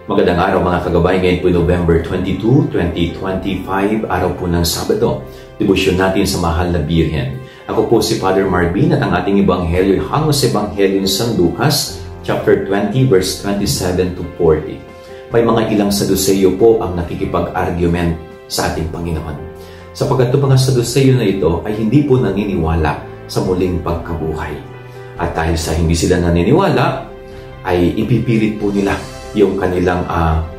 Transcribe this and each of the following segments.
Magandang araw mga kagabay. Ngayon po November 22, 2025, araw po ng Sabado. Debosyon natin sa Mahal na Birhen. Ako po si Father Marvin at ang ating ebanghelyo hango sa ebanghelyo ni San Lucas, chapter 20, verse 27 to 40. May mga ilang Saduceo po ang nakikipag-argument sa ating Panginoon. Sapagkat itong mga Saduceo na ito ay hindi po naniniwala sa muling pagkabuhay. At dahil sa hindi sila naniniwala, ay ipipilit po nila yung kanilang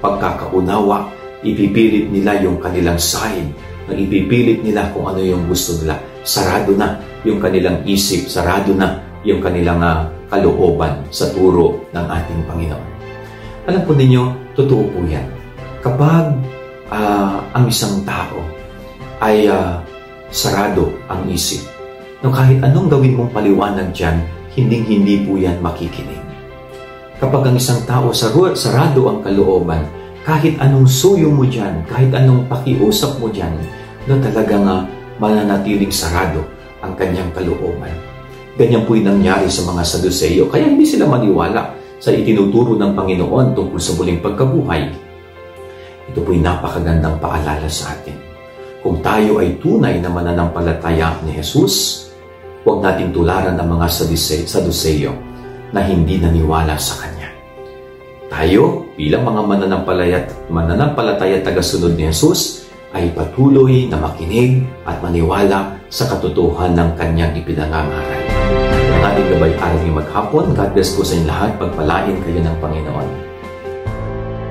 pagkakaunawa, ipipilit nila yung kanilang side, ipipilit nila kung ano yung gusto nila. Sarado na yung kanilang isip, sarado na yung kanilang kalooban sa turo ng ating Panginoon. Alam po ninyo, totoo po yan. Kapag ang isang tao ay sarado ang isip, no, kahit anong gawin mong paliwanag dyan, hindi po yan makikinig. Kapag ang isang tao sarado ang kalooban, kahit anong suyo mo dyan, kahit anong pakiusap mo dyan, na talagang mananatiling sarado ang kanyang kalooban. Ganyan po yung nangyari sa mga Saduceo, kaya hindi sila maniwala sa itinuturo ng Panginoon tungkol sa muling pagkabuhay. Ito po yung napakagandang paalala sa atin. Kung tayo ay tunay na mananampalataya ni Jesus, huwag natin tularan ng mga Saduceo na hindi naniwala sa Kanya. Tayo, bilang mga mananampalataya tagasunod ni Jesus, ay patuloy na makinig at maniwala sa katotohanan ng Kanyang ipinangangaral. Ang ating gabay-aral ng maghapon, God bless po sa inyo lahat, pagpalain kayo ng Panginoon.